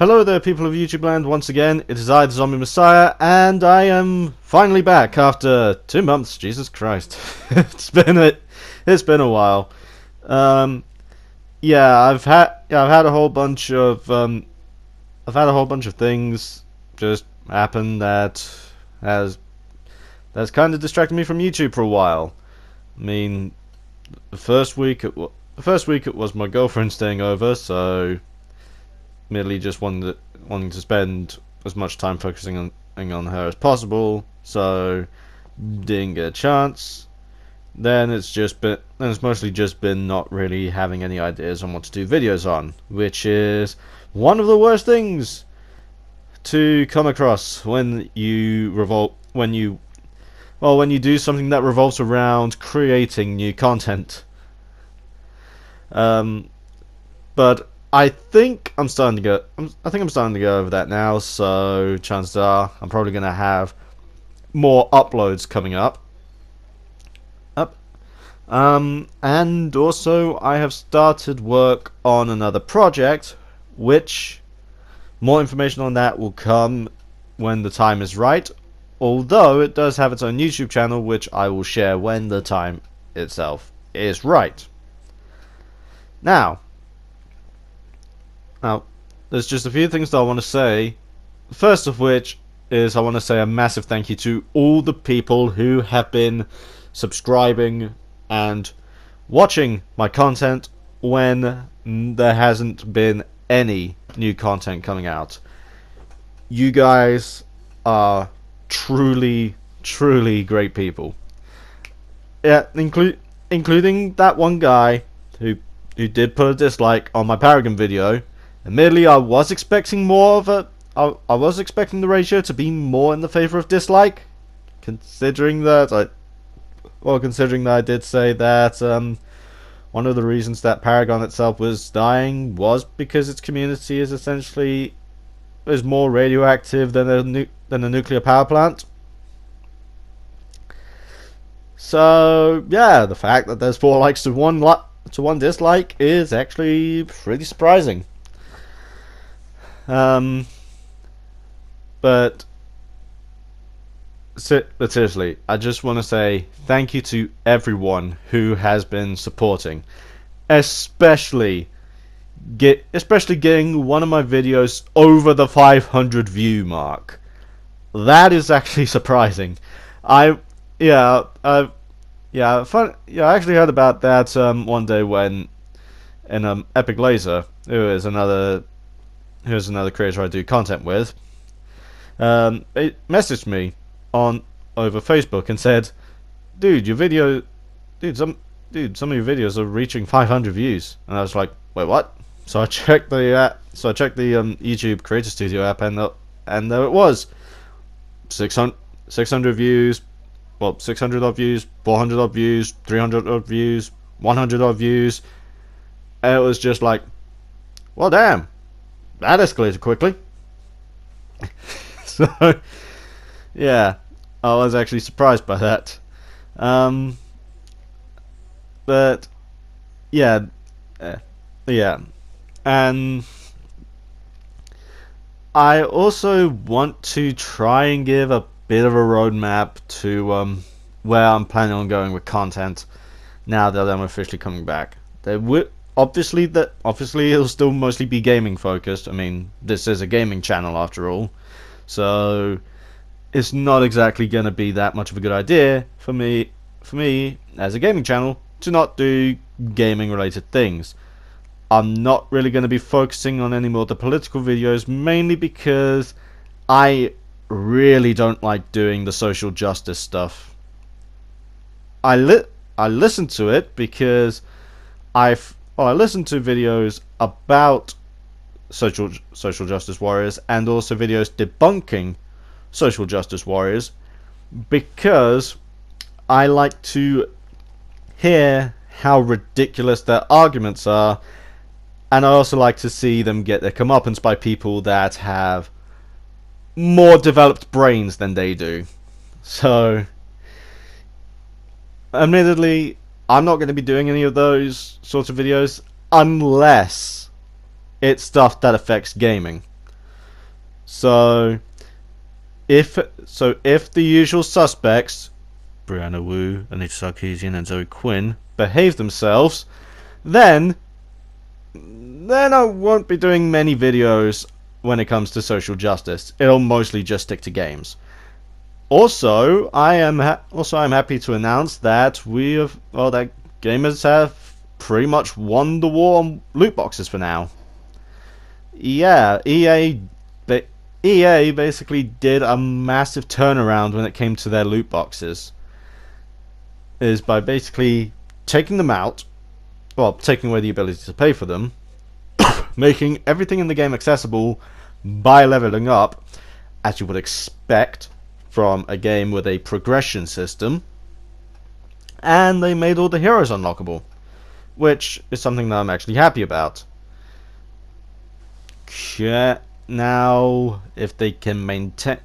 Hello there, people of YouTube land. Once again, it is I, the Zombie Messiah, and I am finally back after 2 months. Jesus Christ, it's been a while. Yeah, I've had a whole bunch of things just happen has that's kind of distracted me from YouTube for a while. I mean, the first week it was my girlfriend staying over, so merely just wanting to spend as much time focusing on her as possible, so didn't get a chance. Then it's mostly just been not really having any ideas on what to do videos on, which is one of the worst things to come across when you do something that revolves around creating new content. But I think I'm starting to go. I think I'm starting to go over that now. So chances are I'm probably going to have more uploads coming up. And also I have started work on another project, which more information on that will come when the time is right. Although it does have its own YouTube channel, which I will share when the time itself is right. Now, there's just a few things that I want to say. First of which is I want to say a massive thank you to all the people who have been subscribing and watching my content when there hasn't been any new content coming out. You guys are truly great people. Yeah, including that one guy who did put a dislike on my Paragon video. Admittedly, I was expecting I was expecting the ratio to be more in the favor of dislike, considering that I did say that one of the reasons that Paragon itself was dying was because its community is more radioactive than a nuclear power plant. So yeah, the fact that there's 4 likes to one dislike is actually pretty surprising. But seriously, I just want to say thank you to everyone who has been supporting, especially getting one of my videos over the 500 view mark. That is actually surprising. I actually heard about that one day when Epic Laser, who is another creator I do content with, it messaged me over Facebook and said, some of your videos are reaching 500 views, and I was like, wait, what? So I checked the YouTube Creator Studio app, and there it was, 600 views, 600 odd views, 400 odd views, 300 odd views, 100 odd views, and it was just like, well, damn, that escalated quickly. So yeah, I was actually surprised by that. But yeah, and I also want to try and give a bit of a roadmap to where I'm planning on going with content now that I'm officially coming back. Obviously it'll still mostly be gaming focused. I mean, this is a gaming channel after all, so it's not exactly going to be that much of a good idea for me as a gaming channel to not do gaming related things. I'm not really going to be focusing on any more of the political videos, mainly because I really don't like doing the social justice stuff. I listen to it because I listen to videos about social justice warriors and also videos debunking social justice warriors, because I like to hear how ridiculous their arguments are, and I also like to see them get their comeuppance by people that have more developed brains than they do. So admittedly, I'm not going to be doing any of those sorts of videos unless it's stuff that affects gaming. So if the usual suspects, Brianna Wu, Anita Sarkeesian, and Zoe Quinn, behave themselves, then I won't be doing many videos when it comes to social justice. It'll mostly just stick to games. Also, I'm happy to announce that that gamers have pretty much won the war on loot boxes for now. Yeah, EA basically did a massive turnaround when it came to their loot boxes. Is by basically taking them out, well, taking away the ability to pay for them, making everything in the game accessible by leveling up, as you would expect from a game with a progression system, and they made all the heroes unlockable, which is something that I'm actually happy about. Now, if they can maintain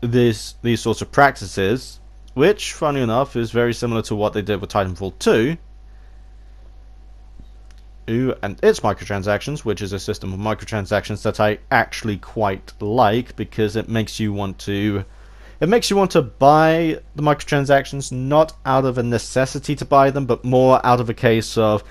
these sorts of practices, which, funny enough, is very similar to what they did with Titanfall 2, and its microtransactions, which is a system of microtransactions that I actually quite like, because it makes you want to buy the microtransactions not out of a necessity to buy them, but more out of a case of,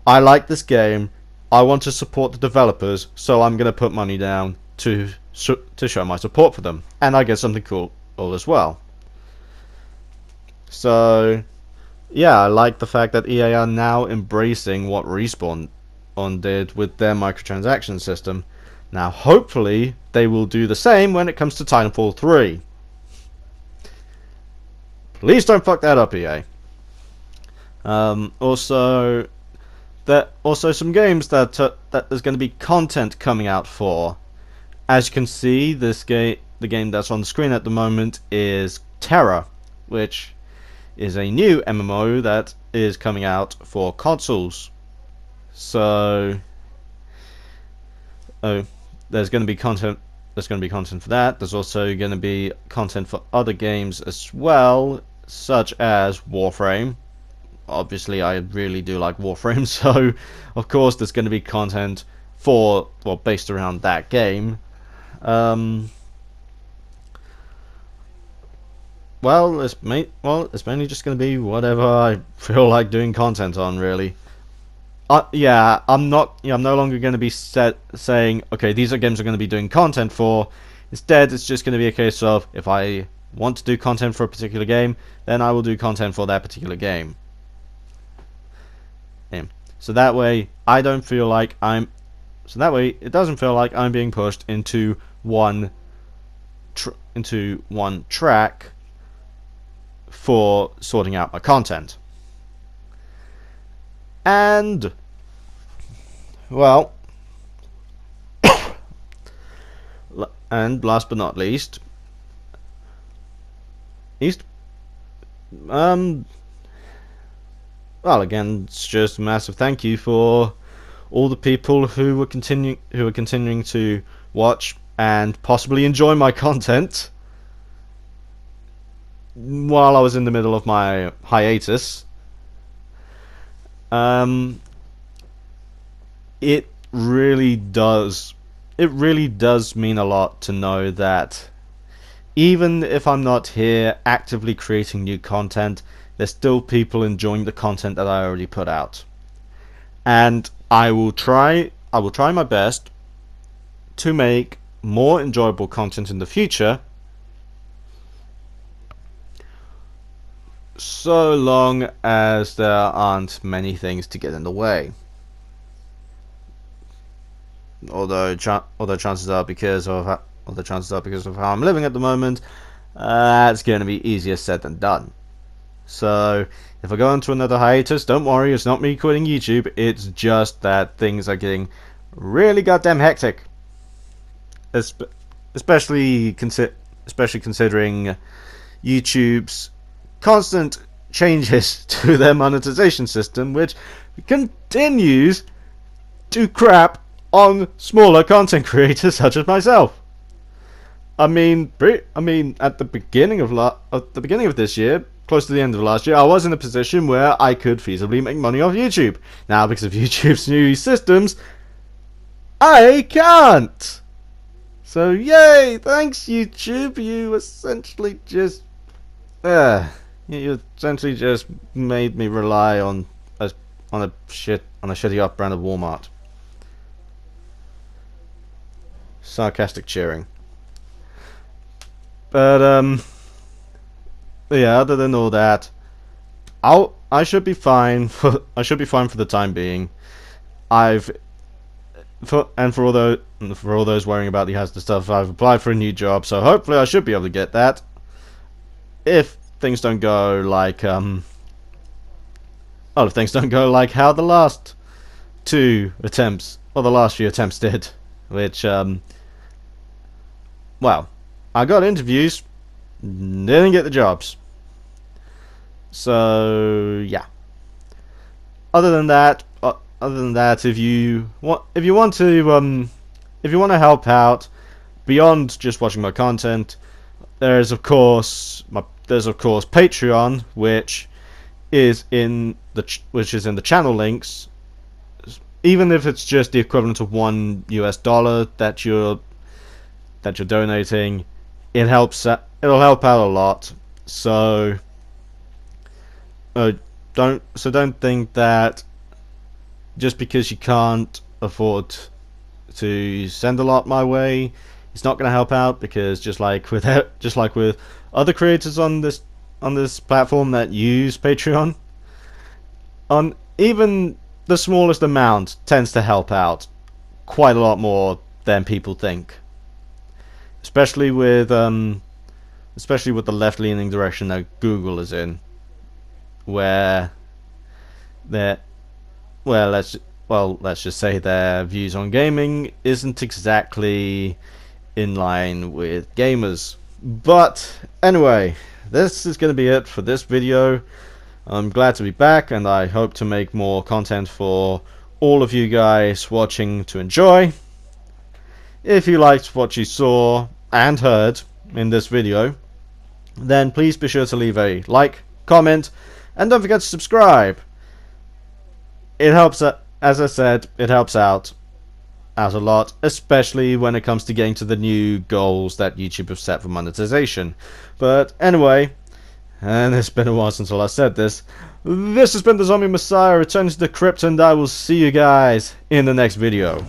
I like this game, I want to support the developers, so I'm going to put money down to show my support for them, and I get something cool as well. So yeah, I like the fact that EA are now embracing what Respawn did with their microtransaction system. Now hopefully they will do the same when it comes to Titanfall 3. Please don't fuck that up, EA. Also some games that there's going to be content coming out for. As you can see, the game that's on the screen at the moment is Terra, which is a new MMO that is coming out for consoles. So, there's going to be content. There's going to be content for that. There's also going to be content for other games as well, such as Warframe. Obviously, I really do like Warframe, so of course there's going to be content based around that game. It's mainly just going to be whatever I feel like doing content on, really. I'm no longer going to be saying, okay, these are games I'm going to be doing content for. Instead, it's just going to be a case of, if I want to do content for a particular game, then I will do content for that particular game. So that way, it doesn't feel like I'm being pushed into one track for sorting out my content. And and last but not least, again, it's just a massive thank you for all the people who are continuing to watch and possibly enjoy my content while I was in the middle of my hiatus. It really does mean a lot to know that even if I'm not here actively creating new content, there's still people enjoying the content that I already put out. And I will try my best to make more enjoyable content in the future, so long as there aren't many things to get in the way. Although chances are, because of how I'm living at the moment, it's going to be easier said than done. So if I go into another hiatus, don't worry, it's not me quitting YouTube, it's just that things are getting really goddamn hectic. Especially considering YouTube's constant changes to their monetization system, which continues to crap on smaller content creators such as myself. At the beginning of this year, close to the end of last year, I was in a position where I could feasibly make money off YouTube. Now, because of YouTube's new systems, I can't! So yay! Thanks YouTube, you essentially just... you essentially just made me rely on a shitty off-brand of Walmart. Sarcastic cheering. But yeah, other than all that, I should be fine for the time being. For all those worrying about the hazard stuff, I've applied for a new job, so hopefully I should be able to get that. If things don't go like if things don't go like how the last few attempts did, which well, I got interviews, didn't get the jobs. So yeah. Other than that, if you want to help out beyond just watching my content, there's of course Patreon, which is in the channel links. Even if it's just the equivalent of $1 that you're donating, it'll help out a lot. So don't think that just because you can't afford to send a lot my way, it's not going to help out, because just like with other creators on this platform that use Patreon, on even the smallest amount tends to help out quite a lot more than people think. Especially with the left-leaning direction that Google is in, where let's just say their views on gaming isn't exactly in line with gamers. But anyway, this is going to be it for this video. I'm glad to be back, and I hope to make more content for all of you guys watching to enjoy. If you liked what you saw and heard in this video, then please be sure to leave a like, comment, and don't forget to subscribe. It helps, as I said, it helps out a lot, especially when it comes to getting to the new goals that YouTube have set for monetization. But anyway, and it's been a while since I last said this, this has been the Zombie Messiah returning to the crypt, and I will see you guys in the next video.